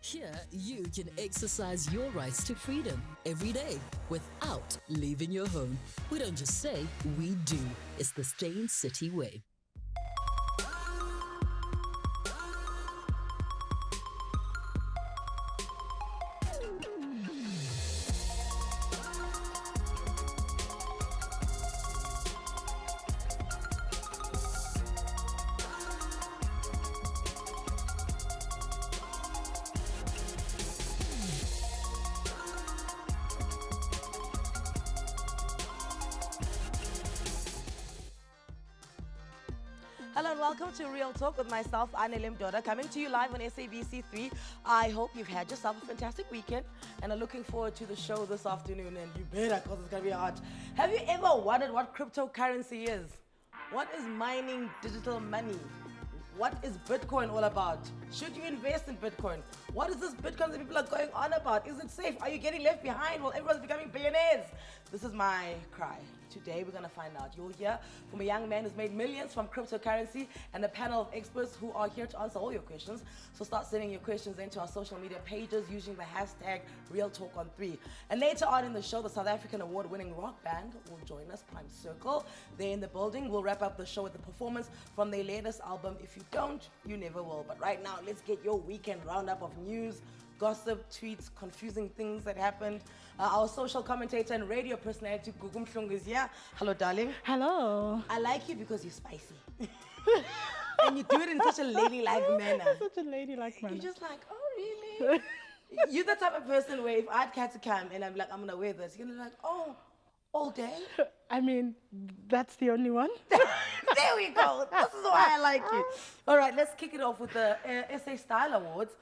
Here, you can exercise your rights to freedom every day without leaving your home. We don't just say, we do. It's the Stain City way. Hello and welcome to Real Talk with myself, Anele Mdoda, coming to you live on SABC 3. I hope you've had yourself a fantastic weekend and are looking forward to the show this afternoon, and you better, because it's going to be hot. Have you ever wondered what cryptocurrency is? What is mining digital money? What is Bitcoin all about? Should you invest in Bitcoin? What is this Bitcoin that people are going on about? Is it safe? Are you getting left behind while everyone's becoming billionaires? This is my cry. Today we're going to find out. You'll hear from a young man who's made millions from cryptocurrency and a panel of experts who are here to answer all your questions. So start sending your questions into our social media pages using the hashtag RealTalkOn3. And later on in the show, the South African award-winning rock band will join us, Prime Circle. They're in the building. We'll wrap up the show with a performance from their latest album. If you don't, you never will. But right now, let's get your weekend roundup of news, gossip, tweets, confusing things that happened. Our social commentator and radio personality, Gugu Mhlungu, is here. Hello, darling. Hello. I like you because you're spicy. And you do it in such a ladylike manner. Such a ladylike manner. You're just like, oh, really? You're the type of person where if I'd had to come and I'm like, I'm going to wear this, you're going to be like, oh, all day? I mean, that's the only one. There we go. This is why I like you. All right, let's kick it off with the SA Style Awards.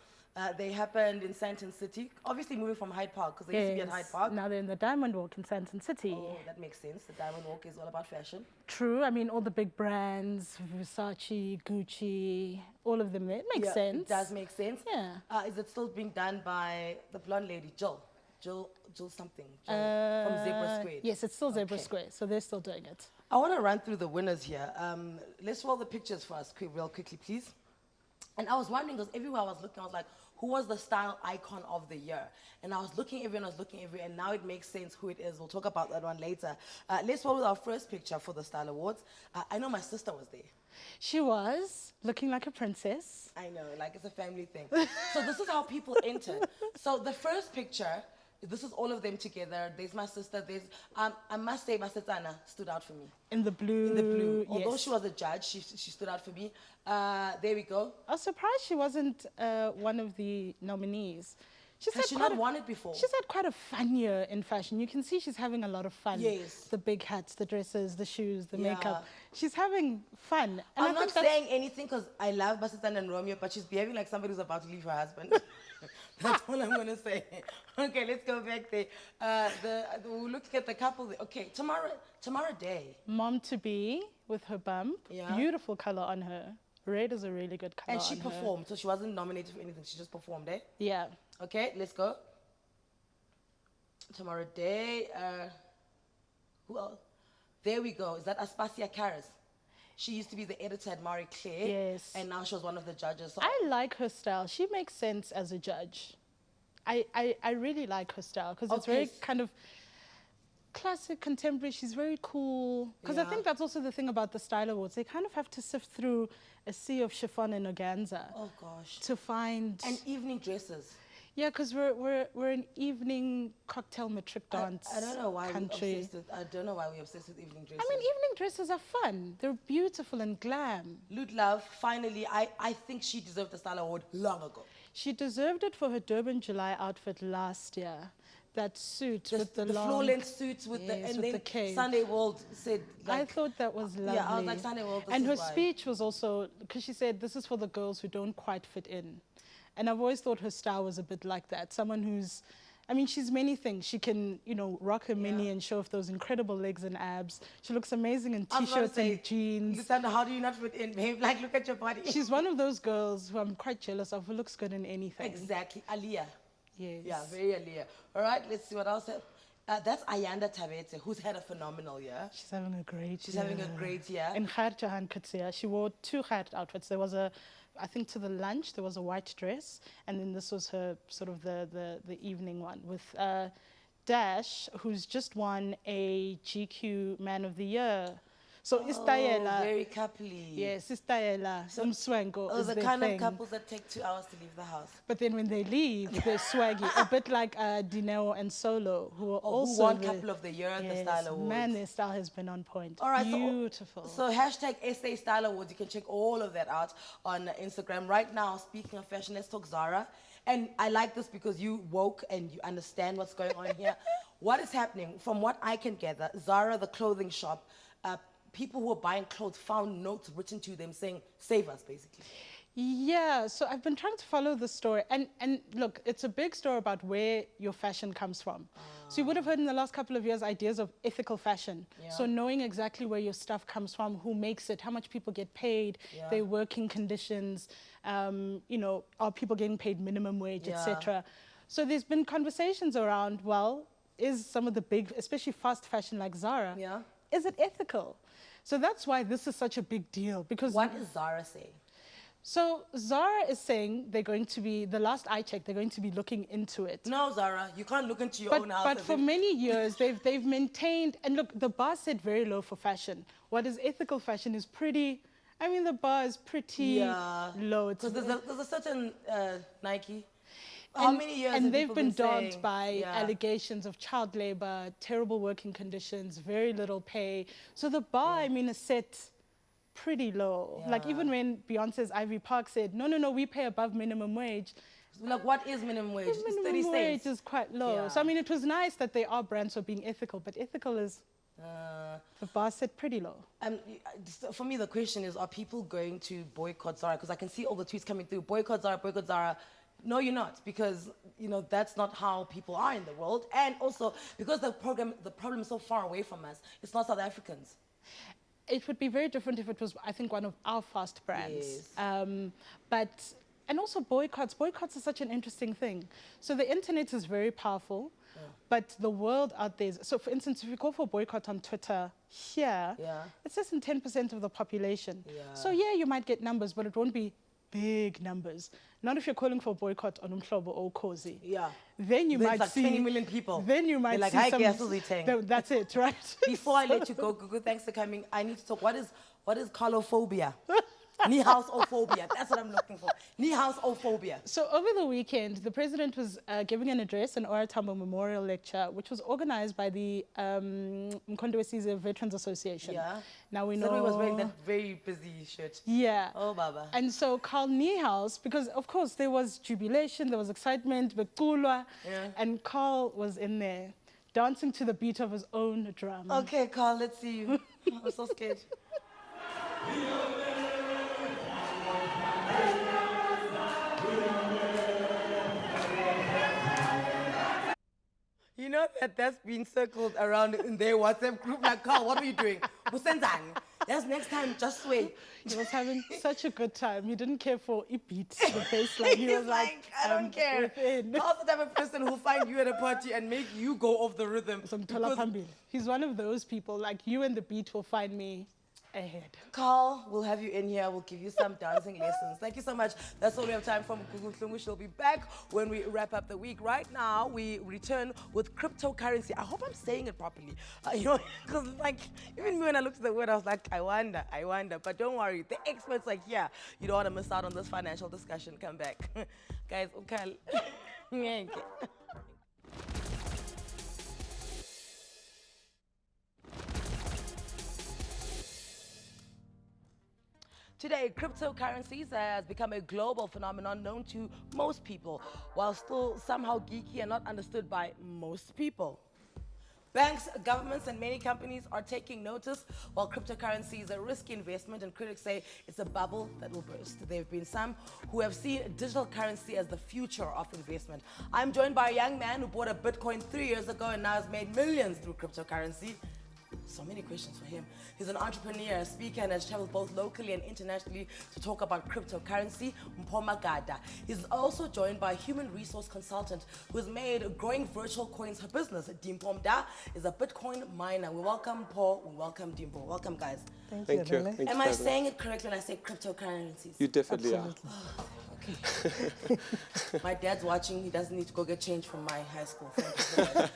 They happened in Sandton City, obviously moving from Hyde Park, because they used to be at Hyde Park. Now they're in the Diamond Walk in Sandton City. Oh, that makes sense. The Diamond Walk is all about fashion. True. I mean, all the big brands, Versace, Gucci, all of them. It makes sense. It does make sense. Yeah. Is it still being done by the blonde lady, Jill something, from Zebra Square? Yes, it's still Zebra Square, so they're still doing it. I want to run through the winners here. Let's roll the pictures for us real quickly, please. And I was wondering, because everywhere I was looking, I was like, who was the style icon of the year? And I was looking everywhere, and now it makes sense who it is. We'll talk about that one later. Let's roll with our first picture for the Style Awards. I know my sister was there. She was looking like a princess. I know, like it's a family thing. So this is how people entered. So the first picture, this is all of them together. There's my sister. There's I must say, my sister Anna stood out for me. In the blue. In the blue. Yes. Although she was a judge, she stood out for me. There we go. I was surprised she wasn't one of the nominees. Has she not won it before? She's had quite a fun year in fashion. You can see she's having a lot of fun. Yes. The big hats, the dresses, the shoes, the makeup. She's having fun. And I'm not saying anything because I love Basistan and Romeo, but she's behaving like somebody who's about to leave her husband. That's all I'm going to say. Okay, let's go back there. We're looking at the couple. Okay, Tamara Day. Mom-to-be with her bump. Yeah. Beautiful color on her. Red is a really good color and she on performed, so she wasn't nominated for anything. She just performed, eh? Yeah. Okay, let's go. Tamara Day. Who else? There we go. Is that Aspasia Karas? She used to be the editor at Marie Claire. Yes. And now she was one of the judges. So I like her style. She makes sense as a judge. I really like her style because it's very kind of classic, contemporary. She's very cool. Because I think that's also the thing about the Style Awards. They kind of have to sift through a sea of chiffon and organza. Oh gosh. To find. And evening dresses. Yeah, because we're an evening cocktail matric dance. I don't know why country. I don't know why we're obsessed with evening dresses. I mean, evening dresses are fun. They're beautiful and glam. Lute Love, finally, I think she deserved the Style Award long ago. She deserved it for her Durban July outfit last year. That suit with the long... floor-length suits with the cape. Sunday World said... Like, I thought that was lovely. Yeah, I was like, Sunday World, and her speech was also... Because she said, this is for the girls who don't quite fit in. And I've always thought her style was a bit like that. Someone who's... I mean, she's many things. She can, you know, rock her mini and show off those incredible legs and abs. She looks amazing in T-shirts and jeans. Listen, how do you not fit in, babe? Like, look at your body. She's one of those girls who I'm quite jealous of, who looks good in anything. Exactly. Aliyah. Yes. Yeah, very Aliyah. All right, let's see what else. That's Ayanda Tabete, who's had a phenomenal year. She's having a great year. She's having a great year. In Khair Jahan Kutsia, she wore 2 Khair outfits. There was a I think to the lunch, there was a white dress, and then this was her sort of the evening one with Dash, who's just won a GQ Man of the Year. So istayela. Very coupley. Yes, istayela. So- Umswengo Oh, is the their kind thing. of couples that take 2 hours to leave the house. But then when they leave, they're swaggy. A bit like Dineo and Solo, who are also Who won the- Couple of the Year at the Yes, Style Awards. man, their style has been on point. All right, Beautiful. So hashtag SA Style Awards. You can check all of that out on Instagram. Right now, speaking of fashion, let's talk Zara. And I like this because you woke and you understand what's going on here. What is happening? From what I can gather, Zara, the clothing shop, people who are buying clothes found notes written to them saying, save us, basically. Yeah, so I've been trying to follow the story. And look, it's a big story about where your fashion comes from. So you would have heard in the last couple of years ideas of ethical fashion. Yeah. So knowing exactly where your stuff comes from, who makes it, how much people get paid, Yeah. their working conditions, you know, are people getting paid minimum wage, Yeah. etc. So there's been conversations around, well, is some of the big, especially fast fashion like Zara, Yeah. is it ethical? So that's why this is such a big deal, because What is Zara saying? so Zara is saying they're going to be, the last I checked, they're going to be looking into it. No, Zara, you can't look into your own house. But as for if- many years, they've maintained, and look, the bar set very low for fashion. What is ethical fashion is pretty, I mean, the bar is pretty Yeah. low. It's Because there's a certain Nike. How many years have and they've people been dogged saying- by Yeah. allegations of child labor, terrible working conditions, very little pay. So the bar, I mean, is set pretty low. Like Yeah. even when Beyonce's Ivy Park said, no, we pay above minimum wage. Like, what is minimum wage? It's 30 Minimum wage cents. is quite low. Yeah. So I mean, it was nice that they are brands for being ethical, but ethical is the bar set pretty low. For me, the question is, are people going to boycott Zara? Because I can see all the tweets coming through, boycott Zara, boycott Zara. No, you're not, because, you know, that's not how people are in the world. And also, because the problem is so far away from us, it's not South Africans. It would be very different if it was, I think, one of our fast brands. Yes. And also boycotts are such an interesting thing. So the internet is very powerful, but the world out there is, so for instance, if you go for boycott on Twitter here, Yeah. it's less than 10% of the population. Yeah. So yeah, you might get numbers, but it won't be big numbers. Not if you're calling for boycott on Umhlobo or Kozi. Yeah. Then you There's might like see 20 million people. Then you might They're like, see "Hi, some. Kiasuzi Teng." That's it, right? Before I let you go, Gugu, thanks for coming. I need to talk. What is colophobia? Nihausophobia. That's what I'm looking for. Nihausophobia. So over the weekend, the president was giving an address, an Ora Tambo Memorial Lecture, which was organized by the Mkhonto weSizwe Veterans Association. Yeah. Now we know. So he was wearing that very busy shirt. Yeah. Oh, Baba. And so Carl Niehaus, because of course there was jubilation, there was excitement, bekulwa, Yeah. and Carl was in there dancing to the beat of his own drum. Okay, Carl, let's see you. I'm so scared. You know that's been circled around in their WhatsApp group. Like, Carl, what are you doing? Busenzani. That's next time, just wait. He was having such a good time. He didn't care for a beat, the baseline. He He's was like, I don't care. within. Carl's the type of person who'll find you at a party and make you go off the rhythm. Somthola Because phambili. He's one of those people, like you and the beat will find me ahead. Carl, we'll have you in here. We'll give you some dancing lessons. Thank you so much. That's all we have time from Gugu Mhlungu. She'll be back when we wrap up the week. Right now, we return with cryptocurrency. I hope I'm saying it properly. You know, because like, even me when I looked at the word, I was like, I wonder. But don't worry, the experts are here. You don't want to miss out on this financial discussion. Come back. Guys, okay. Today, cryptocurrencies has become a global phenomenon known to most people, while still somehow geeky and not understood by most people. Banks, governments, and many companies are taking notice, while cryptocurrency is a risky investment, and critics say it's a bubble that will burst. There have been some who have seen digital currency as the future of investment. I'm joined by a young man who bought a Bitcoin 3 years ago and now has made millions through cryptocurrency. So many questions for him. He's an entrepreneur, a speaker, and has traveled both locally and internationally to talk about cryptocurrency, Mpho Magada. He's also joined by a human resource consultant who has made growing virtual coins her business. Dimpho Mda is a Bitcoin miner. We welcome Mpho, we welcome Dimpho. Welcome, guys. Thank you. Thanks Am for I having saying it correctly when I say cryptocurrencies? You definitely Absolutely. Okay. My dad's watching. He doesn't need to go get change from my high school. Thank you so much.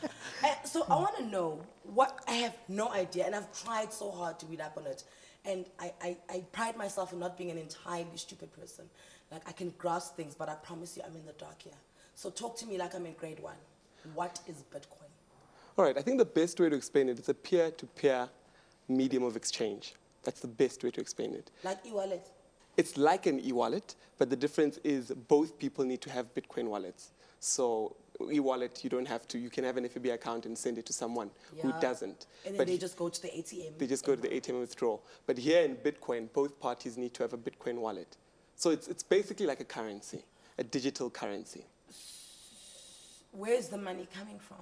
So I want to know what I have no idea, and I've tried so hard to read up on it. And I pride myself in not being an entirely stupid person. Like, I can grasp things, but I promise you I'm in the dark here. So talk to me like I'm in grade 1. What is Bitcoin? All right, I think the best way to explain it is a peer-to-peer medium of exchange. That's the best way to explain it. Like e-wallet? It's like an e-wallet, but the difference is both people need to have Bitcoin wallets. So e-wallet, you don't have to. You can have an FAB account and send it to someone who doesn't. And then but they just go to the ATM. They just go to the ATM and withdraw. But here in Bitcoin, both parties need to have a Bitcoin wallet. So it's basically like a currency, a digital currency. Where's the money coming from?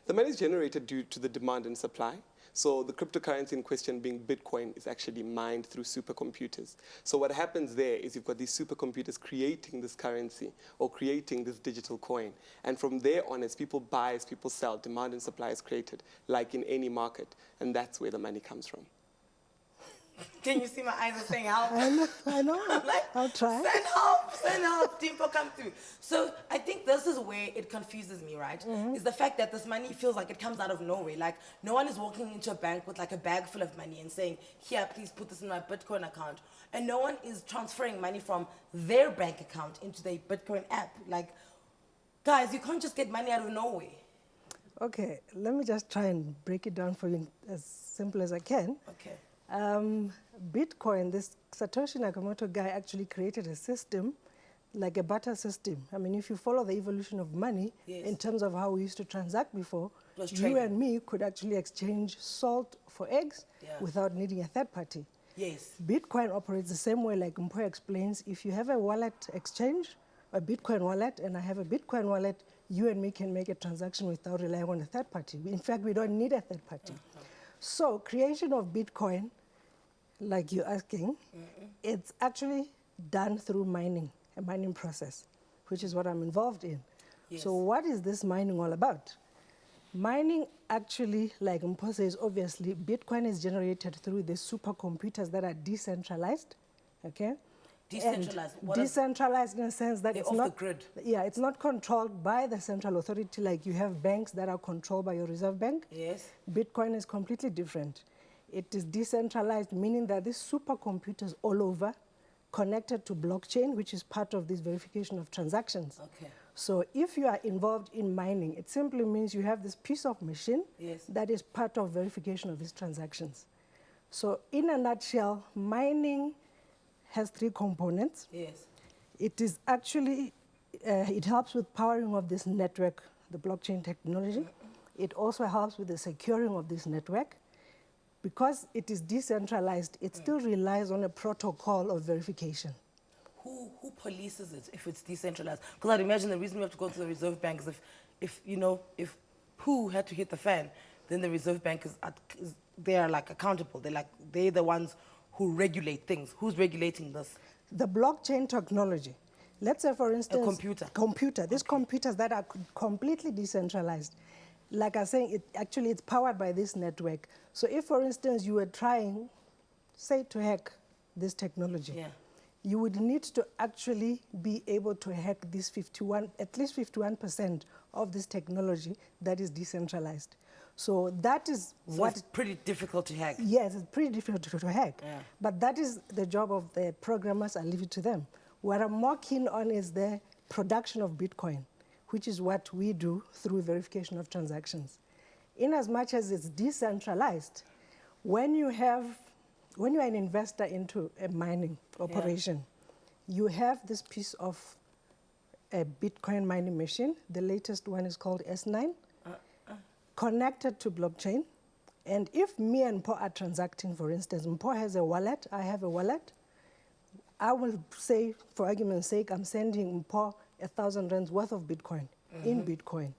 The money is generated due to the demand and supply. So the cryptocurrency in question, being Bitcoin, is actually mined through supercomputers. So what happens there is you've got these supercomputers creating this currency or creating this digital coin. And from there on, as people buy, as people sell, demand and supply is created, like in any market. And that's where the money comes from. Can you see my eyes are saying help? I know. I'm like, I'll try. Send help, Dimpho, come through. So I think this is where it confuses me, right? Is the fact that this money feels like it comes out of nowhere. Like, no one is walking into a bank with like a bag full of money and saying, here, please put this in my Bitcoin account. And no one is transferring money from their bank account into their Bitcoin app. Like, guys, you can't just get money out of nowhere. Okay, let me just try and break it down for you as simple as I can. Okay. Bitcoin, this Satoshi Nakamoto guy actually created a system, like a barter system. I mean, if you follow the evolution of money, in terms of how we used to transact before, you and me could actually exchange salt for eggs without needing a third party. Yes. Bitcoin operates the same way, like Mpho explains. If you have a wallet exchange, a Bitcoin wallet, and I have a Bitcoin wallet, you and me can make a transaction without relying on a third party. In fact, we don't need a third party. So creation of Bitcoin, like you're asking, it's actually done through mining, a mining process, which is what I'm involved in. Yes. So what is this mining all about? Mining actually, like Mpho says, obviously, Bitcoin is generated through the supercomputers that are decentralized, okay? Decentralized. Decentralized in the sense that it's off not the grid. Yeah, it's not controlled by the central authority like you have banks that are controlled by your Reserve Bank. Yes. Bitcoin is completely different. It is decentralized, meaning that these supercomputers all over connected to blockchain, which is part of this verification of transactions. Okay. So if you are involved in mining, it simply means you have this piece of machine that is part of verification of these transactions. So in a nutshell, mining has 3 components. Yes. It is actually, it helps with powering of this network, the blockchain technology. It also helps with the securing of this network. Because it is decentralized, it still relies on a protocol of verification. Who polices it if it's decentralized? Because I'd imagine the reason we have to go to the Reserve Bank is if poo had to hit the fan, then the Reserve Bank they are like accountable. They're the ones who regulate things. Who's regulating this? The blockchain technology. Let's say, for instance, computer. These computers that are completely decentralized. Like I was saying, it's powered by this network. So if, for instance, you were trying, say, to hack this technology, you would need to actually be able to hack this at least 51% of this technology that is decentralized. So that is it's pretty difficult to hack. Yes, it's pretty difficult to hack. Yeah. But that is the job of the programmers. I leave it to them. What I'm more keen on is the production of Bitcoin, which is what we do through verification of transactions. In as much as it's decentralized, when you are an investor into a mining operation, you have this piece of a Bitcoin mining machine. The latest one is called S9, connected to blockchain. And if me and Mpho are transacting, for instance, Mpho has a wallet, I have a wallet, I will say, for argument's sake, I'm sending Mpho 1,000 rands worth of Bitcoin in Bitcoin.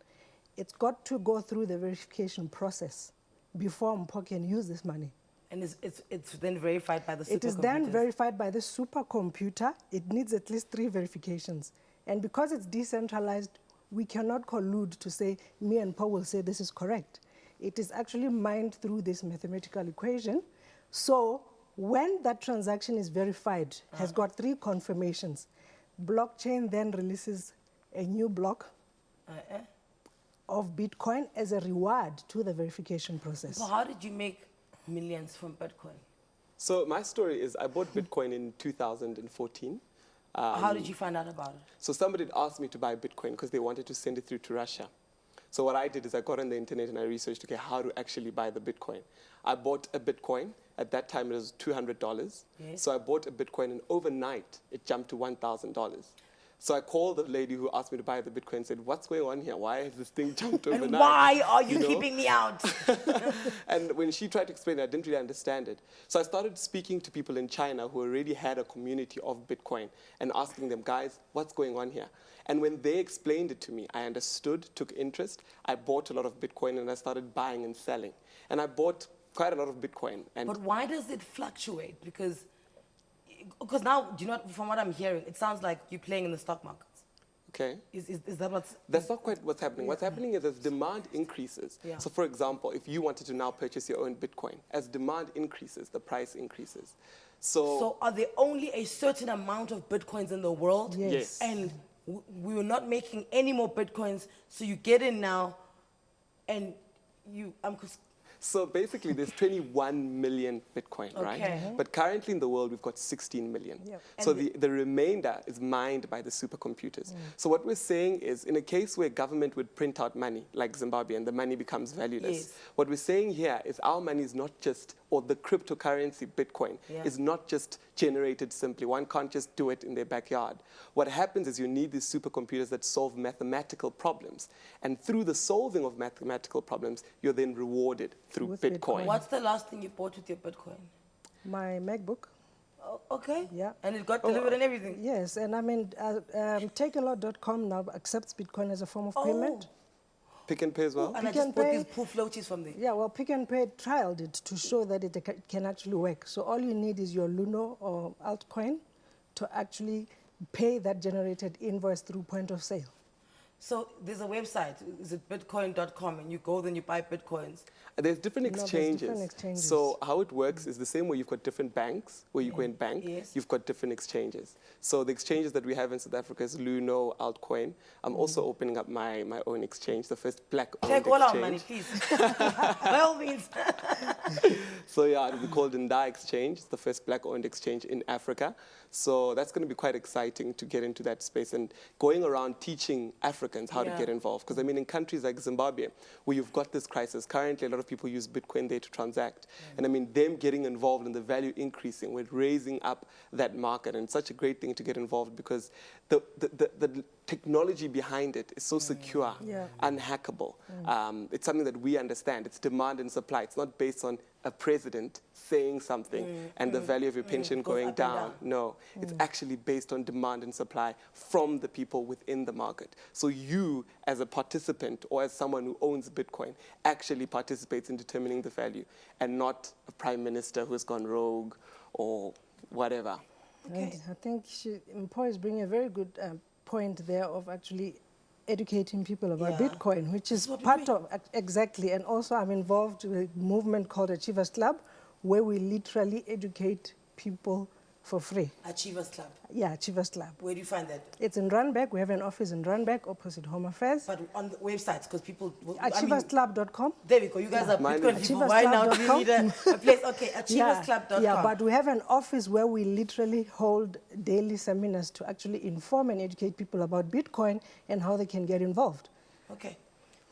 It's got to go through the verification process before Mpho can use this money. And it's then verified by the supercomputers? It is then verified by the supercomputer. It needs at least 3 verifications. And because it's decentralized, we cannot collude to say, me and Mpho will say this is correct. It is actually mined through this mathematical equation. So when that transaction is verified, has got 3 confirmations, blockchain then releases a new block of Bitcoin as a reward to the verification process. So how did you make millions from Bitcoin? So my story is I bought Bitcoin in 2014. How did you find out about it? So somebody had asked me to buy Bitcoin because they wanted to send it through to Russia. So what I did is I got on the internet and I researched, okay, how to actually buy the Bitcoin. I bought a Bitcoin. At that time, it was $200. Yes. So I bought a Bitcoin, and overnight, it jumped to $1,000. So I called the lady who asked me to buy the Bitcoin and said, what's going on here? Why has this thing jumped overnight? And why are you know? keeping me out? And when she tried to explain it, I didn't really understand it. So I started speaking to people in China who already had a community of Bitcoin and asking them, guys, what's going on here? And when they explained it to me, I understood, took interest. I bought a lot of Bitcoin and I started buying and selling. And I bought quite a lot of Bitcoin. And But why does it fluctuate? Because now, do you know, from what I'm hearing, it sounds like you're playing in the stock markets. okay. Is that what's... That's not quite what's happening. What's happening is as demand increases. Yeah. So for example, if you wanted to now purchase your own Bitcoin, as demand increases, the price increases. So are there only a certain amount of Bitcoins in the world? Yes. Yes. And we were not making any more Bitcoins, so you get in now and you... So basically, there's 21 million Bitcoin, right? Okay. But currently in the world, we've got 16 million. Yep. So And the remainder is mined by the supercomputers. So what we're saying is, in a case where government would print out money, like Zimbabwe, and the money becomes valueless, Yes. what we're saying here is our money is not just, or the cryptocurrency Bitcoin Yeah. is not just generated simply. One can't just do it in their backyard. What happens is you need these supercomputers that solve mathematical problems. And through the solving of mathematical problems, you're then rewarded through With Bitcoin. Bitcoin. What's the last thing you bought with your Bitcoin? My MacBook. Oh, okay. Yeah. And it got delivered and everything? Yes, and I mean, takealot.com now accepts Bitcoin as a form of payment. Pick and Pay as well? And I Pick just and bought Pay. these pool floaties from there. Yeah, well, Pick and Pay trialed it to show that it can actually work. So all you need is your Luno or altcoin to actually pay that generated invoice through point of sale. So there's a website, is it bitcoin.com, and you go then you buy Bitcoins. There's different No, there's exchanges. different exchanges. So how it works is the same way you've got different banks where you go and bank, Yes. you've got different exchanges. So the exchanges that we have in South Africa is Luno, Altcoin. I'm also opening up my own exchange, the first black-owned Take all our exchange. money, please. By all means. So yeah, it'll be called Nda Exchange. It's the first black-owned exchange in Africa. So that's going to be quite exciting to get into that space and going around teaching Africans how to Yeah. get involved. Because I mean, in countries like Zimbabwe, where you've got this crisis, currently a lot of people use Bitcoin there to transact. And I mean, them getting involved and the value increasing, we're raising up that market. And it's such a great thing to get involved because the technology behind it is so secure, unhackable. It's something that we understand. It's demand and supply. It's not based on a president saying something and the value of your pension Goes going up and down. down. No, it's actually based on demand and supply from the people within the market. So you, as a participant or as someone who owns Bitcoin, actually participates in determining the value and not a prime minister who has gone rogue or whatever. And I think Mpho is bringing a very good point there of actually educating people about Yeah. Bitcoin, which is what we part do. of, exactly, and also I'm involved with a movement called Achievers Club, where we literally educate people for free. Achievers Club. Yeah, Achievers Club. Where do you find that? It's in Randburg. We have an office in Randburg, opposite Home Affairs. But on the websites, because people... Achieversclub.com. there we go. You guys are Mine Bitcoin is- people. Why now do you Achieversclub.com. need a place? Okay, achieversclub.com. Yeah, but we have an office where we literally hold daily seminars to actually inform and educate people about Bitcoin and how they can get involved. Okay.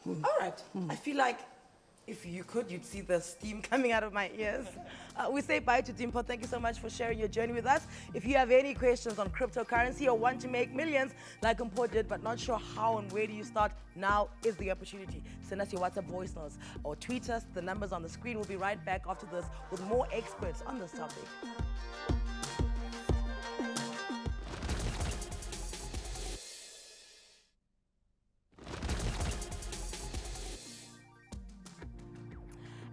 All right. I feel like if you could, you'd see the steam coming out of my ears. We say bye to Dimpo. Thank you so much for sharing your journey with us. If you have any questions on cryptocurrency or want to make millions like Mpho did, but not sure how and where do you start, now is the opportunity. Send us your WhatsApp voice notes or tweet us. The numbers on the screen. We'll be right back after this with more experts on this topic.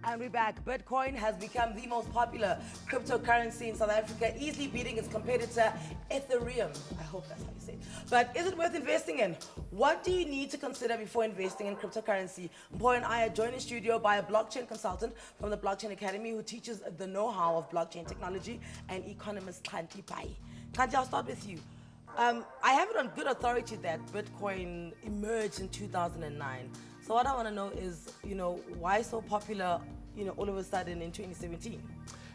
And we're back. Bitcoin has become the most popular cryptocurrency in South Africa, easily beating its competitor, Ethereum. I hope that's how you say it. But is it worth investing in? What do you need to consider before investing in cryptocurrency? Mpho and I are joined in studio by a blockchain consultant from the Blockchain Academy who teaches the know-how of blockchain technology, and economist Kanti Pai. Kanti, I'll start with you. I have it on good authority that Bitcoin emerged in 2009. So what I want to know is, why so popular, all of a sudden in 2017?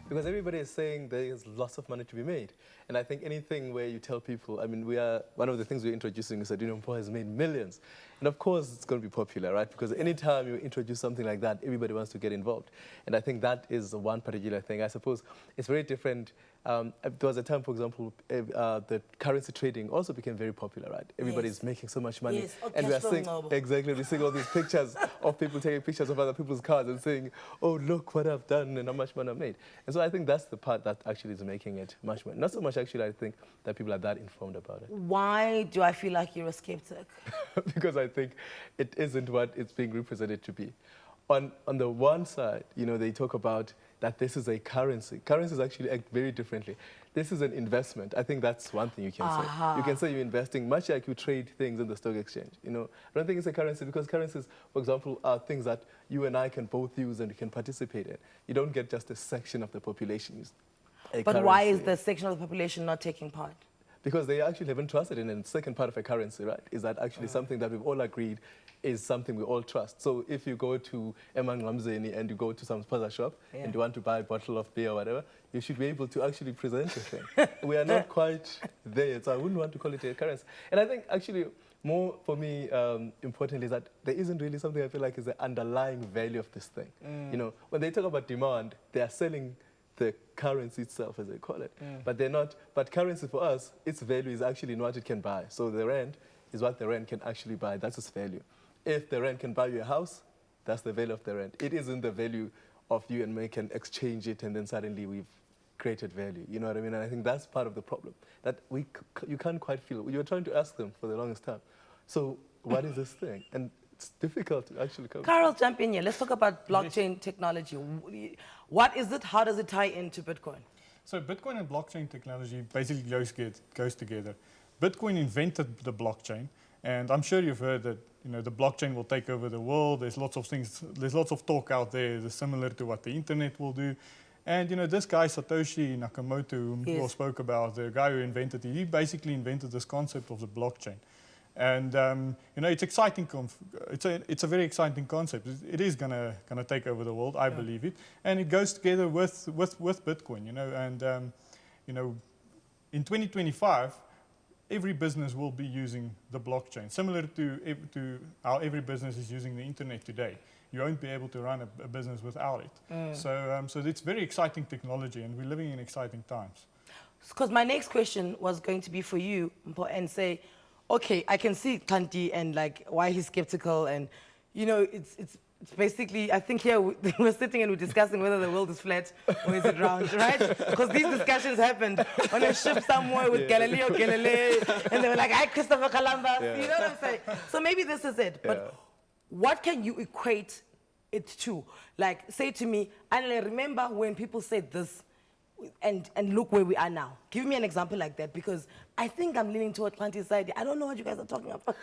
Because everybody is saying there is lots of money to be made. And I think anything where you tell people, one of the things we're introducing is that, Mpho has made millions. And of course, it's going to be popular, right? Because anytime you introduce something like that, everybody wants to get involved. And I think that is one particular thing. I suppose it's very different. There was a time, for example, the currency trading also became very popular, right? Everybody's making so much money. Yes, and we are seeing, exactly, we're seeing all these pictures of people taking pictures of other people's cars and saying, oh, look what I've done and how much money I've made. And so I think that's the part that actually is making it much more. Not so much actually, I think, that people are that informed about it. Why do I feel like you're a skeptic? Because I think it isn't what it's being represented to be. On the one side, they talk about that this is a currency. Currencies actually act very differently. This is an investment. I think that's one thing you can say. You can say you're investing much like you trade things in the stock exchange. I don't think it's a currency because currencies, for example, are things that you and I can both use and we can participate in. You don't get just a section of the population use a But currency. why is the section of the population not taking part? Because they actually haven't trusted in it. And the second part of a currency, right, is that actually something that we've all agreed is something we all trust. So if you go to Eman Ramzeni and you go to some spaza shop and you want to buy a bottle of beer or whatever, you should be able to actually present your thing. We are not quite there, so I wouldn't want to call it a currency. And I think actually more for me, importantly, is that there isn't really something I feel like is the underlying value of this thing. When they talk about demand, they are selling the currency itself, as they call it. But they're not, but currency for us, its value is actually in what it can buy. So the rand is what the rand can actually buy. That's its value. If the rand can buy you a house, that's the value of the rand. It isn't the value of you and me can exchange it and then suddenly we've created value. You know what I mean? And I think that's part of the problem, that you can't quite feel it. You were trying to ask them for the longest time. So what is this thing? And it's difficult to actually come. Carol, jump in here. Let's talk about blockchain technology. What is it? How does it tie into Bitcoin? So Bitcoin and blockchain technology basically goes together. Bitcoin invented the blockchain, and I'm sure you've heard that the blockchain will take over the world. There's lots of things. There's lots of talk out there that's similar to what the internet will do. And this guy Satoshi Nakamoto, whom we all spoke about, the guy who invented it, he basically invented this concept of the blockchain. And it's exciting. It's a very exciting concept. It is gonna take over the world. I believe it, and it goes together with Bitcoin. In 2025, every business will be using the blockchain, similar to how every business is using the internet today. You won't be able to run a business without it. So it's very exciting technology, and we're living in exciting times. Because my next question was going to be for you, Mpho, and say, okay, I can see Kanti and why he's skeptical, and it's basically, I think here we're sitting and we're discussing whether the world is flat or is it round, right? Because these discussions happened on a ship somewhere with Galileo Galilei, and they were like, "Hi, Christopher Columbus," you know what I'm saying? So maybe this is it. But what can you equate it to? Say to me, Anele, remember when people said this? And look where we are now. Give me an example like that, because I think I'm leaning toward Kanti's side. I don't know what you guys are talking about.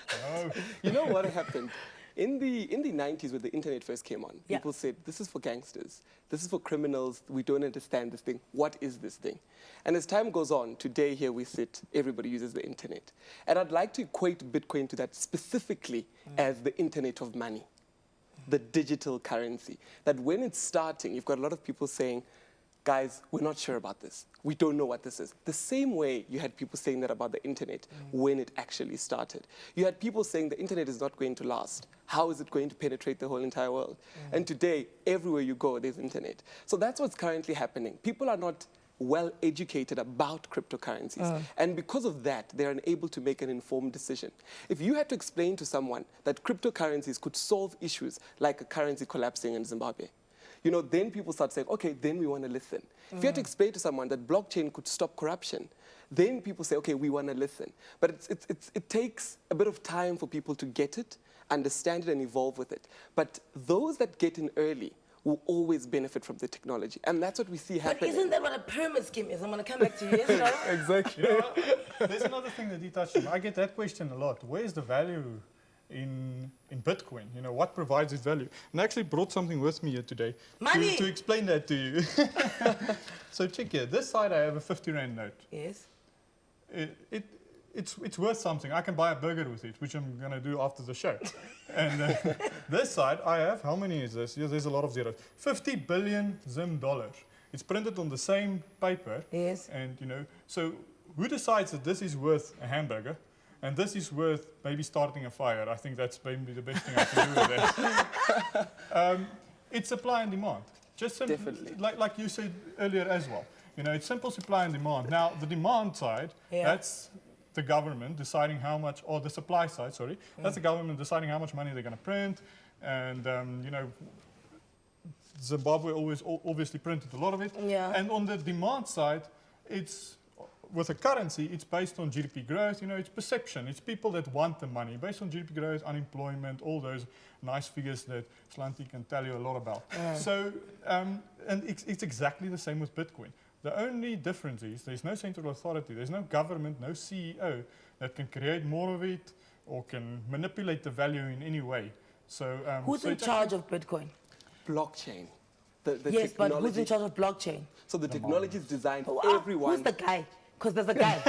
You know what happened? In the 90s, when the internet first came on, people said, this is for gangsters. This is for criminals. We don't understand this thing. What is this thing? And as time goes on, today here we sit, everybody uses the internet. And I'd like to equate Bitcoin to that specifically as the internet of money, the digital currency. That when it's starting, you've got a lot of people saying, guys, we're not sure about this. We don't know what this is. The same way you had people saying that about the internet when it actually started. You had people saying the internet is not going to last. How is it going to penetrate the whole entire world? And today, everywhere you go, there's internet. So that's what's currently happening. People are not well educated about cryptocurrencies. And because of that, they're unable to make an informed decision. If you had to explain to someone that cryptocurrencies could solve issues like a currency collapsing in Zimbabwe, then people start saying, okay, then we want to listen. If you had to explain to someone that blockchain could stop corruption, then people say, okay, we want to listen. But it takes a bit of time for people to get it, understand it, and evolve with it. But those that get in early will always benefit from the technology. And that's what we see But happening. isn't that what a pyramid scheme is? I'm going to come back to you. Yes, no? Exactly. You know, there's another thing that he touched on. I get that question a lot. Where's the value in Bitcoin? You know, what provides its value? And I actually brought something with me here today Money! to explain that to you. So check here. This side I have a 50 Rand note. Yes. It's worth something. I can buy a burger with it, which I'm going to do after the show. And this side I have, how many is this? Yes, there's a lot of zeros. 50 billion Zim dollars. It's printed on the same paper. Yes. And, you know, so who decides that this is worth a hamburger? And this is worth maybe starting a fire. I think that's maybe the best thing I can do with that. It's supply and demand. Just Definitely. like you said earlier as well. You know, it's simple supply and demand. Now, the demand side, that's the government deciding how much, or the supply side, sorry, that's the government deciding how much money they're going to print. And, you know, Zimbabwe always obviously printed a lot of it. Yeah. And on the demand side, it's with a currency, it's based on GDP growth. You know, it's perception. It's people that want the money. Based on GDP growth, unemployment, all those nice figures that Slanti can tell you a lot about. So, and it's exactly the same with Bitcoin. The only difference is there's no central authority. There's no government, no CEO that can create more of it or can manipulate the value in any way. So, Who's in charge of Bitcoin? Blockchain. Yes, but who's in charge of blockchain? So the technology is designed for Oh, everyone. Who's the guy? Because there's a guy.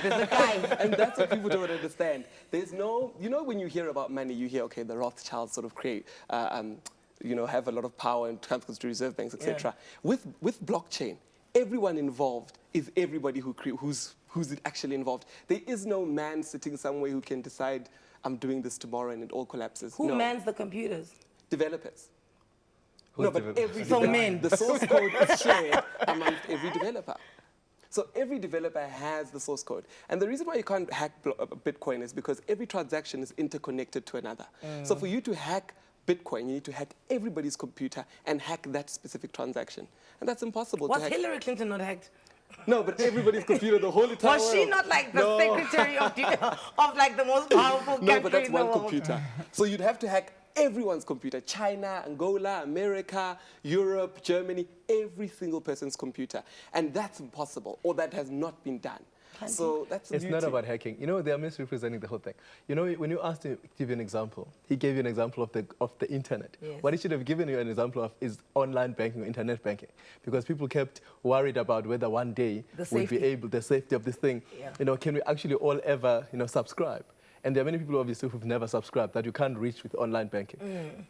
There's a guy. And that's what people don't understand. There's no, you know, when you hear about money, you hear, okay, the Rothschilds sort of create, you know, have a lot of power and transfers to reserve banks, etc. With blockchain, everyone involved is everybody who's actually involved. There is no man sitting somewhere who can decide, I'm doing this tomorrow and it all collapses. Who mans the computers? Developers. Who's But developers? every So developer, men. the source code is shared amongst every developer. So every developer has the source code. And the reason why you can't hack Bitcoin is because every transaction is interconnected to another. So for you to hack Bitcoin, you need to hack everybody's computer and hack that specific transaction. And that's impossible Was to hack. Hillary Clinton not hacked? No, but everybody's computer, the whole entire Was she world. not like the No. secretary of like the most powerful No, country but that's in the one world? computer. So you'd have to hack everyone's computer. China, Angola, America, Europe, Germany, every single person's computer. And that's impossible, or that has not been done. So that's the It's not beauty. about hacking. You know, they are misrepresenting the whole thing. You know, when you asked him to give you an example, he gave you an example of the internet. Yes. What he should have given you an example of is online banking or internet banking, because people kept worried about whether one day we'll be able, the safety of this thing. Yeah. You know, can we actually all ever, you know, subscribe? And there are many people, obviously, who've never subscribed that you can't reach with online banking.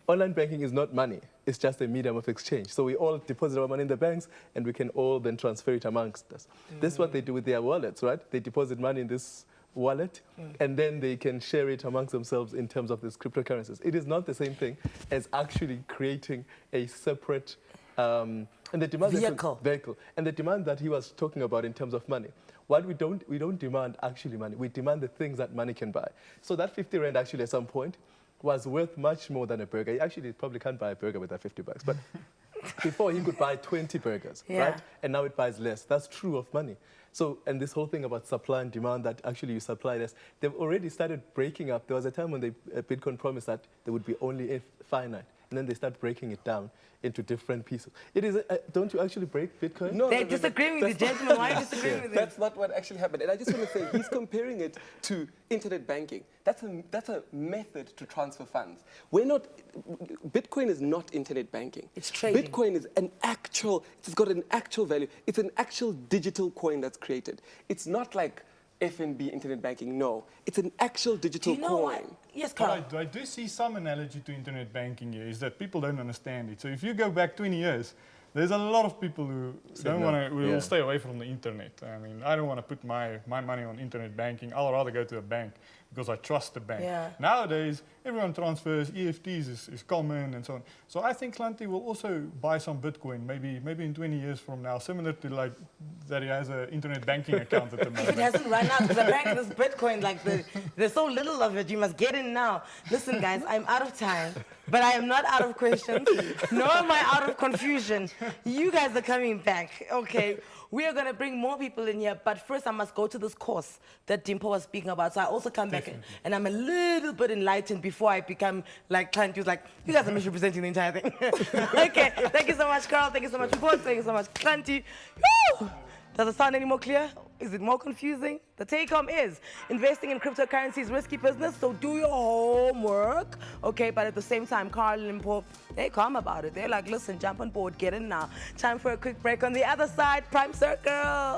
Online banking is not money. It's just a medium of exchange. So we all deposit our money in the banks, and we can all then transfer it amongst us. This is what they do with their wallets, right? They deposit money in this wallet, and then they can share it amongst themselves in terms of these cryptocurrencies. It is not the same thing as actually creating a separate and the demand vehicle. And the demand that he was talking about in terms of money. What we don't demand actually money. We demand the things that money can buy. So that 50 Rand actually at some point was worth much more than a burger. He actually probably can't buy a burger with that 50 bucks. But before he could buy 20 burgers, right? And now it buys less. That's true of money. So, and this whole thing about supply and demand, that actually you supply less, they've already started breaking up. There was a time when Bitcoin promised that there would be only finite. And then they start breaking it down into different pieces. It is, don't you actually break Bitcoin? No, They're disagreeing with you, gentlemen. Why are you disagreeing with it? That's not what actually happened. And I just want to say, he's comparing it to internet banking. That's a method to transfer funds. Bitcoin is not internet banking. It's trading. Bitcoin is it's got an actual value. It's an actual digital coin that's created. It's not like FNB internet banking, no. It's an actual digital Do you know coin. what? Yes, Carl. But I do see some analogy to internet banking here, is that people don't understand it. So if you go back 20 years, there's a lot of people who will stay away from the internet. I mean, I don't want to put my money on internet banking. I'll rather go to a bank because I trust the bank. Yeah. Nowadays, everyone transfers, EFTs is common and so on. So I think Slanti will also buy some Bitcoin, maybe in 20 years from now, similar to like that he has an internet banking account at the moment. If it hasn't run out, because apparently this Bitcoin, like there's so little of it, you must get in now. Listen, guys, I'm out of time. but I am not out of questions, nor am I out of confusion. You guys are coming back, okay? We are going to bring more people in here, but first I must go to this course that Dimpo was speaking about. So I also come back and I'm a little bit enlightened before I become like trying to like, you guys are misrepresenting the entire thing. Okay, thank you so much, Carl. Thank you so much, Report. Thank you so much, Klanti. Woo! Does it sound any more clear? Is it more confusing? The take-home is investing in cryptocurrency is risky business, so do your homework, okay? But at the same time, Carl and Paul, they calm about it. They're like, listen, jump on board, get in now. Time for a quick break. On the other side, Prime Circle.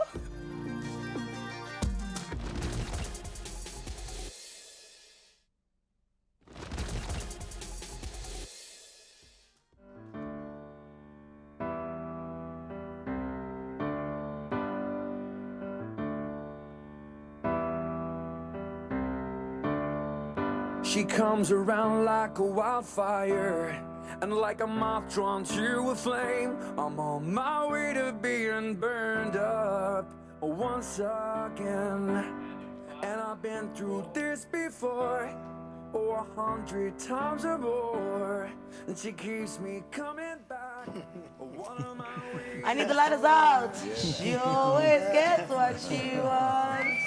She comes around like a wildfire, and like a moth drawn to a flame, I'm on my way to being burned up once again. And I've been through this before, 100 times or more, and she keeps me coming back. One of my I need the lighters out. She always gets what she wants.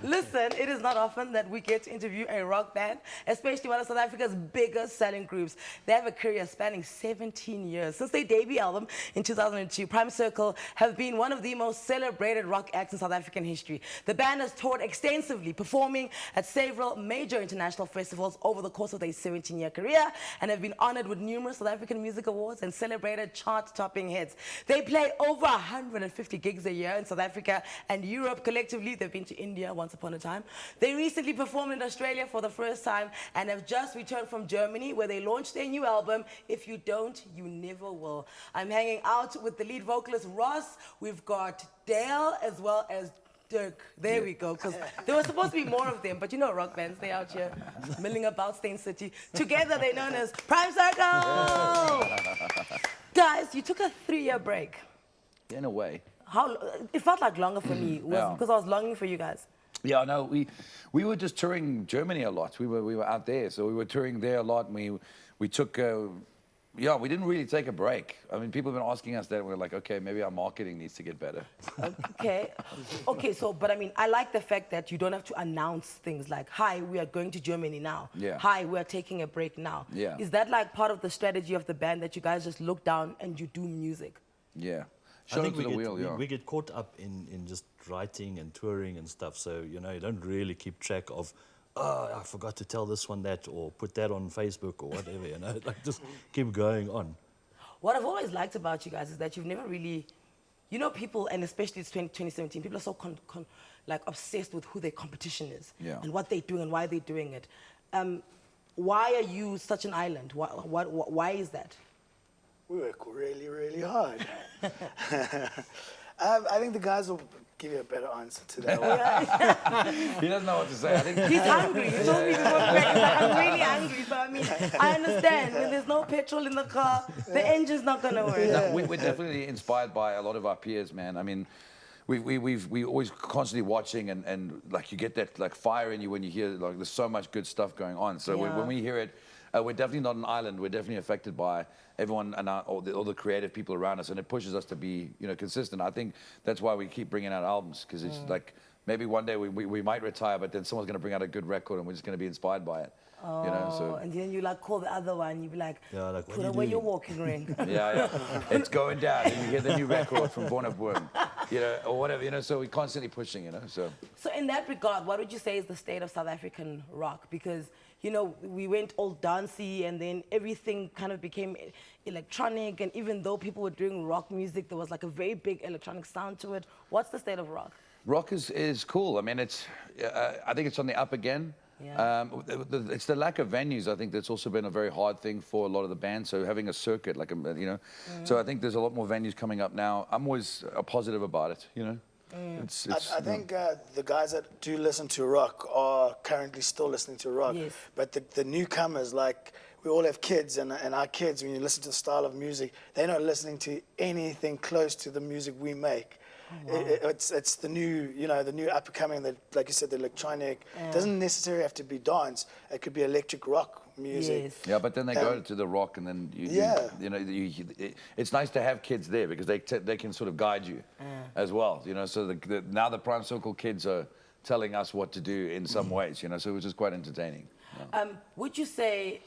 Listen, it is not often that we get to interview a rock band, especially one of South Africa's biggest selling groups. They have a career spanning 17 years. Since their debut album in 2002, Prime Circle have been one of the most celebrated rock acts in South African history. The band has toured extensively, performing at several major international festivals over the course of their 17-year career, and have been honored with numerous South African music awards and celebrated chart-topping hits. They play over 150 gigs a year in South Africa and Europe. Collectively, they've been to India once upon a time. They recently performed in Australia for the first time and have just returned from Germany, where they launched their new album, If You Don't, You Never Will. I'm hanging out with the lead vocalist, Ross. We've got Dale as well as Dirk. There we go, because there was supposed to be more of them, but you know rock bands, they're out here milling about Stain City. Together, they're known as Prime Circle! Guys, you took a 3-year break. In a way. How? It felt like longer for me, because I was longing for you guys. Yeah, no, we were just touring Germany a lot. We were out there, so we were touring there a lot. And we took, yeah, we didn't really take a break. I mean, people have been asking us that, and we're like, okay, maybe our marketing needs to get better. Okay, so, but I mean, I like the fact that you don't have to announce things like, hi, we are going to Germany now. Yeah. Hi, we are taking a break now. Yeah. Is that like part of the strategy of the band, that you guys just look down and you do music? Yeah. I think we get caught up in just writing and touring and stuff. So, you know, you don't really keep track of, oh, I forgot to tell this one that, or put that on Facebook or whatever, you know, like just keep going on. What I've always liked about you guys is that you've never really, you know, people, and especially it's 2017, people are so like obsessed with who their competition is and what they're doing and why they're doing it. Why are you such an island? Why is that? We work really, really hard. I think the guys will give you a better answer to that one. He doesn't know what to say. I think he's hungry. He told me before the break, I'm really hungry. So I mean, I understand when there's no petrol in the car, the engine's not gonna work. No, we're definitely inspired by a lot of our peers, man. I mean, we always constantly watching, and like you get that like fire in you when you hear like there's so much good stuff going on. So when we hear it, we're definitely not an island. We're definitely affected by everyone and all the creative people around us, and it pushes us to be, you know, consistent. I think that's why we keep bringing out albums, because it's like maybe one day we might retire, but then someone's going to bring out a good record, and we're just going to be inspired by it. You know, so. And then you like call the other one, you be like, like put away your walking ring. Yeah, it's going down, and you get the new record from Born of Worm, you know, or whatever, you know. So we're constantly pushing, you know. So in that regard, what would you say is the state of South African rock? Because, you know, we went all dancey, and then everything kind of became electronic, and even though people were doing rock music, there was like a very big electronic sound to it. What's the state of rock? Rock is cool. I mean, it's I think it's on the up again. Yeah. It's the lack of venues, I think, that's also been a very hard thing for a lot of the bands. So having a circuit, like, you know, so I think there's a lot more venues coming up now. I'm always positive about it, you know. I think the guys that do listen to rock are currently still listening to rock. Yes. But the newcomers, like, we all have kids, and our kids, when you listen to the style of music, they're not listening to anything close to the music we make. It's the new, the new up and coming, like you said, the electronic. It doesn't necessarily have to be dance. It could be electric rock music. Yes. Yeah, but then they go to the rock, and then it's nice to have kids there because they can sort of guide you as well. So now the Prime Circle kids are telling us what to do in some ways. So it was just quite entertaining. Yeah. Would you say,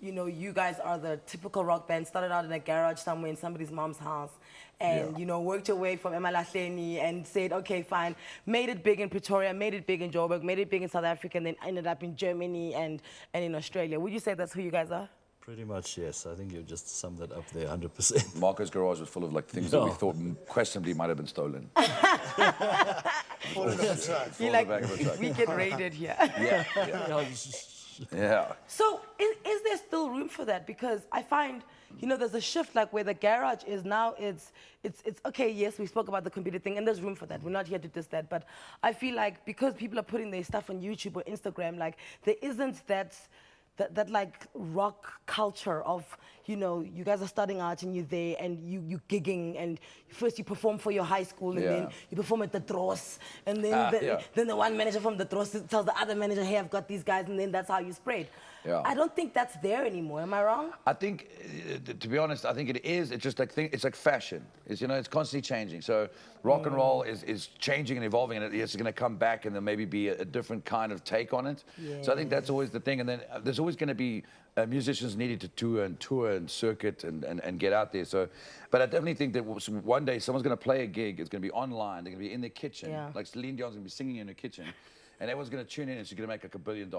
you guys are the typical rock band, started out in a garage somewhere in somebody's mom's house, and worked your way from Emalahleni and said, okay, fine, made it big in Pretoria, made it big in Joburg, made it big in South Africa, and then ended up in Germany and in Australia. Would you say that's who you guys are? Pretty much, yes. I think you just summed that up there 100%. Marco's garage was full of things that we thought questionably might have been stolen. We get raided here. Yeah. So is there still room for that? Because I find, there's a shift like where the garage is now, it's okay, yes, we spoke about the computer thing, and there's room for that. We're not here to diss that. But I feel like because people are putting their stuff on YouTube or Instagram, like there isn't that like rock culture of, you guys are starting out and you're there and you gigging, and first you perform for your high school, and then you perform at the Dross, and then then the one manager from the Dross tells the other manager, hey, I've got these guys, and then that's how you spread. Yeah. I don't think that's there anymore. Am I wrong? I think, to be honest, I think it is. It's just like it's like fashion. It's it's constantly changing. So rock and roll is changing and evolving, and it's going to come back, and there'll maybe be a different kind of take on it. Yeah. So I think that's always the thing. And then there's always going to be musicians needing to tour and circuit and get out there. So, but I definitely think that one day someone's going to play a gig. It's going to be online. They're going to be in their kitchen. Yeah. Like Celine Dion's going to be singing in her kitchen, and everyone's going to tune in, and she's going to make like $1 billion.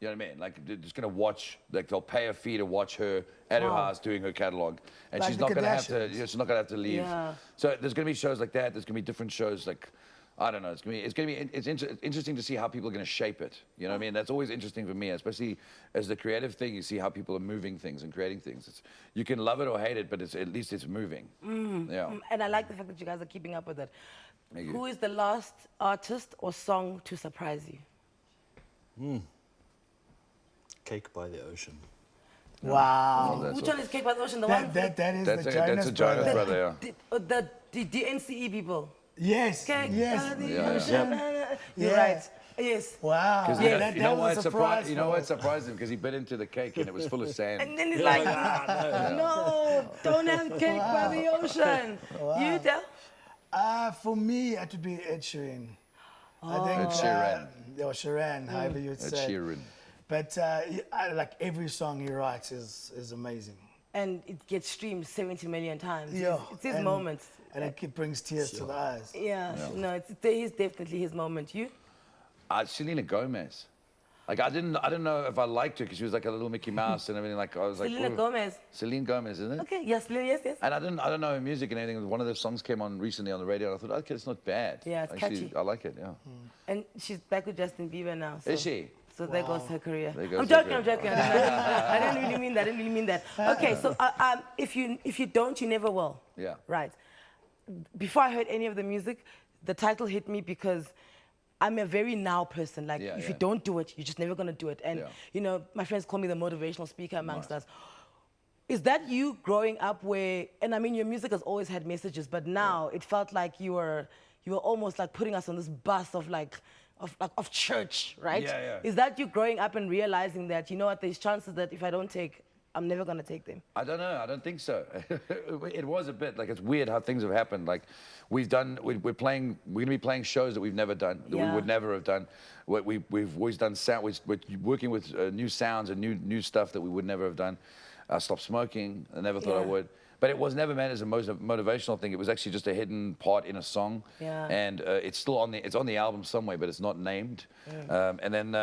You know what I mean? Like, they're just going to watch, like, they'll pay a fee to watch her at her house doing her catalog. And like she's not going to have to, she's not going to have to leave. Yeah. So there's going to be shows like that. There's going to be different shows like, I don't know. It's interesting to see how people are going to shape it. You know what I mean? That's always interesting for me, especially as the creative thing. You see how people are moving things and creating things. You can love it or hate it, but at least it's moving. Yeah. And I like the fact that you guys are keeping up with it. Who is the last artist or song to surprise you? Cake by the Ocean. Wow. Which one is Cake by the Ocean? The one? That's the Jonas brother. The DNCE people. Yes. Cake yes. by the Ocean. You're right. Yes. Wow. You know what surprised him? Because he bit into the cake and it was full of sand. And then he's like, no, don't have cake by the ocean. Wow. You tell? For me, it would be Ed Sheeran. I think Ed Sheeran. Or Sheeran, however you would say. Ed Sheeran. But like every song he writes is amazing. And it gets streamed 70 million times. Yeah. It's his moment. And it brings tears to the eyes. Yeah. No, it's definitely his moment. You? Selena Gomez. Like I didn't know if I liked her because she was like a little Mickey Mouse and everything. Like I was like, Selena Gomez. Selena Gomez, isn't it? Okay. Yes. Yes. And I don't know her music and anything. One of the songs came on recently on the radio, and I thought, okay, it's not bad. Yeah, it's catchy. I like it. Yeah. And she's back with Justin Bieber now. So. Is she? So there goes her career. I'm joking. I didn't really mean that. Okay, so if you don't, you never will. Yeah. Right. Before I heard any of the music, the title hit me because I'm a very now person. Like, if you don't do it, you're just never going to do it. And, my friends call me the motivational speaker amongst us. Is that you growing up where, and I mean, your music has always had messages, but now it felt like you were almost like putting us on this bus of of church, right? Yeah. Is that you growing up and realizing that, you know what, there's chances that if I don't take, I'm never going to take them? I don't know. I don't think so. It was a bit like, it's weird how things have happened. Like we're going to be playing shows that we've never done, that we would never have done. We've always done sound. We're working with new sounds and new stuff that we would never have done. I stopped smoking. I never thought I would. But it was never meant as a motivational thing. It was actually just a hidden part in a song. Yeah. And it's still on the album somewhere, but it's not named. And then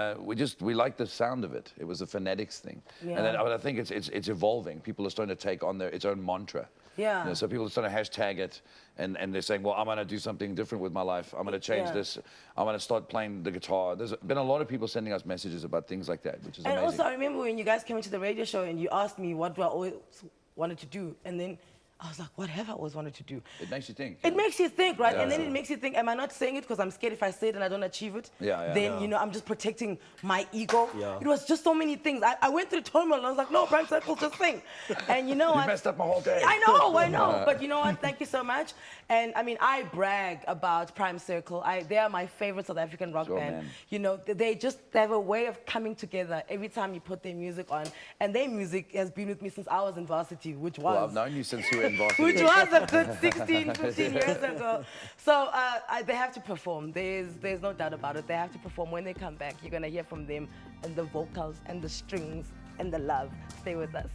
we liked the sound of it. It was a phonetics thing. Yeah. And then I think it's evolving. People are starting to take on its own mantra. Yeah. So people are starting to hashtag it, and they're saying, well, I'm going to do something different with my life. I'm going to change this. I'm going to start playing the guitar. There's been a lot of people sending us messages about things like that, which is amazing. And also, I remember when you guys came into the radio show and you asked me what do I always wanted to do, and then I was like, what have I always wanted to do? It makes you think. It makes you think, right? Yeah, and then it makes you think, am I not saying it because I'm scared if I say it and I don't achieve it? Then, you know, I'm just protecting my ego. It was just so many things. I went through turmoil and I was like, no, Prime Circle, just sing. And you know what? You messed up my whole day. I know. But you know what? Thank you so much. And I mean, I brag about Prime Circle. They are my favorite South African rock band. Man. You know, they have a way of coming together every time you put their music on. And their music has been with me since I was in varsity, which was... Well, I've known you since you were in varsity. Which was a good 16, 15 years ago. So they have to perform. There's no doubt about it. They have to perform. When they come back, you're going to hear from them and the vocals and the strings and the love. Stay with us.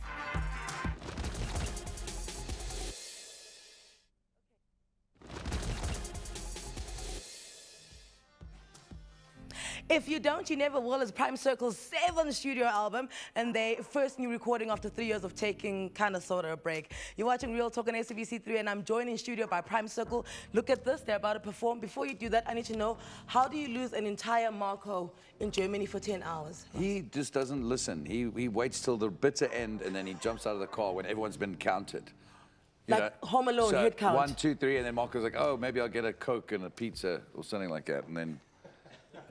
If You Don't, You Never Will is Prime Circle's 7th studio album and their first new recording after 3 years of taking kind of sort of a break. You're watching Real Talk on SABC 3 and I'm joined in studio by Prime Circle. Look at this, they're about to perform. Before you do that, I need to know, how do you lose an entire Marco in Germany for 10 hours? He just doesn't listen. He waits till the bitter end and then he jumps out of the car when everyone's been counted. Like Home Alone, so head count. 1, 2, 3, and then Marco's like, oh, maybe I'll get a Coke and a pizza or something like that. And then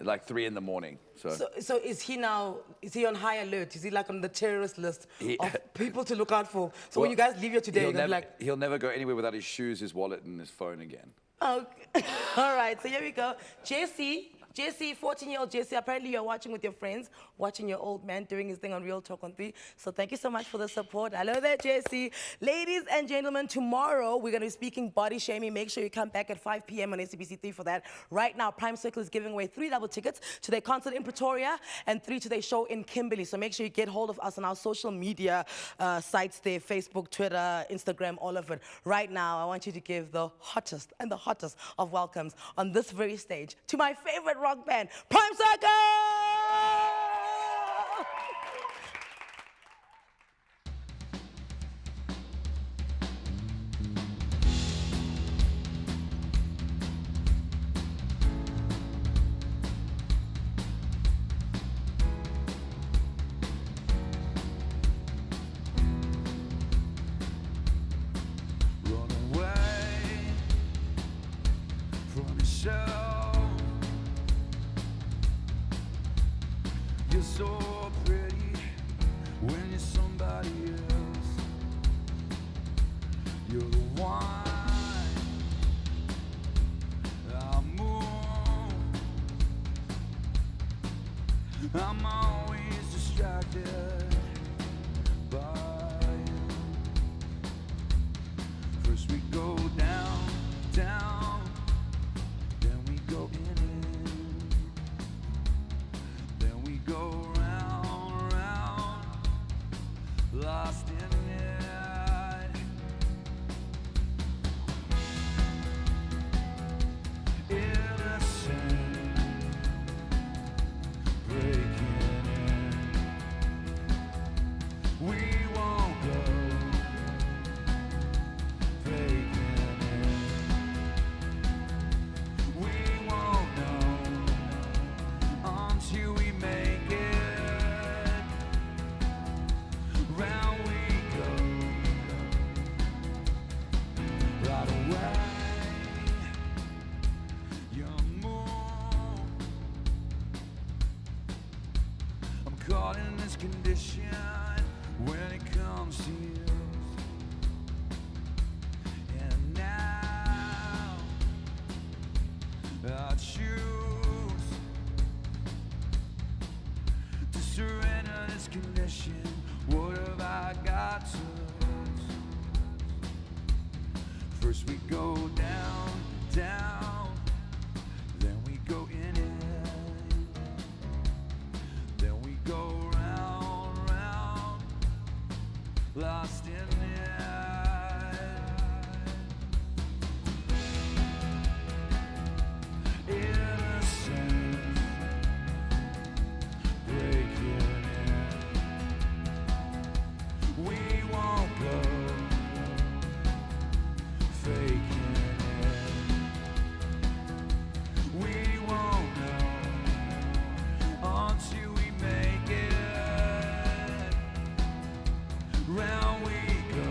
like 3 in the morning. So is he on high alert? Is he like on the terrorist list of people to look out for? So when you guys leave here today, he'll never go anywhere without his shoes, his wallet, and his phone again. Okay. All right, so here we go. Jesse, 14-year-old Jesse, apparently you're watching with your friends, watching your old man doing his thing on Real Talk on 3. So thank you so much for the support. Hello there, Jesse. Ladies and gentlemen, tomorrow we're going to be speaking body shaming. Make sure you come back at 5 p.m. on SABC 3 for that. Right now, Prime Circle is giving away 3 double tickets to their concert in Pretoria and 3 to their show in Kimberley. So make sure you get hold of us on our social media sites there, Facebook, Twitter, Instagram, all of it. Right now, I want you to give the hottest of welcomes on this very stage to my favorite rock band, Prime Circle! Run away from yourself. You're so pretty when you're somebody else. You're the one I move. I'm always distracted by you. First we go down, down, then we go in. Go round, round, lost in it. Innocent, breaking in. We won't go faking it. We won't know until we make caught in this condition when it comes to you. And now I choose to surrender this condition. What have I got to lose? First we go down, down, then we go in it. Go round, round, lost in it. Innocent, breaking in. We won't go faking it. We won't know until we make it. Round we go.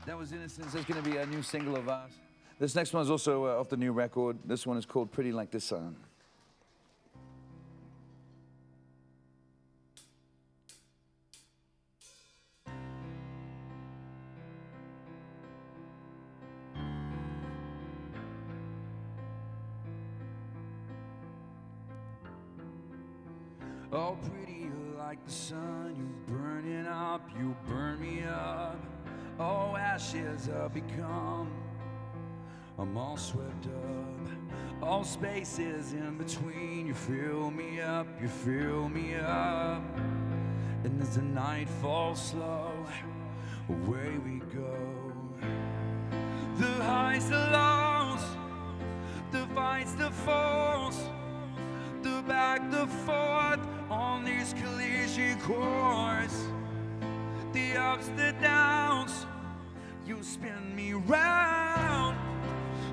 That was Innocence. That's going to be a new single of ours. This next one is also off the new record. This one is called Pretty Like the Sun. Oh, pretty like the sun, you burning up, you burn me up. Oh, ashes have become, I'm all swept up. All spaces in between, you fill me up, you fill me up. And as the night falls slow, away we go. The highs, the lows, the fights, the falls, the back, the forth on these collision course. The ups, the downs, you spin me round.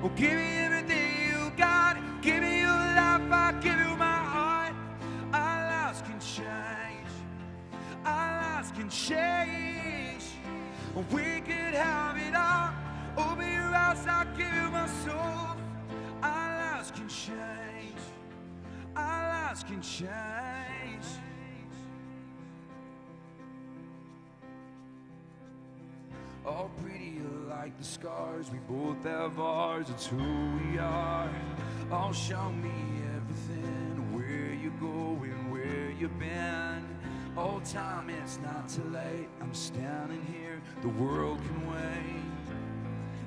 Oh, give me everything you got, give me your life, I'll give you my heart. Our lives can change, our lives can change. We could have it all, open your eyes, I'll give you my soul. Our lives can change, our lives can change. All pretty like the scars, we both have ours, it's who we are. Oh, show me everything, where you going, where you been. Oh, time, it's not too late, I'm standing here, the world can wait.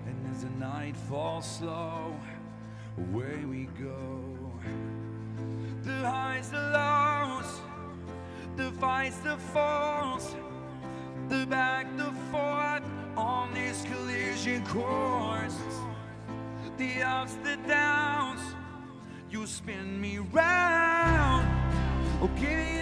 And as the night falls slow, away we go. The highs, the lows, the fights, the falls, the back, the forth on this collision course. The ups, the downs, you spin me round. Oh, give me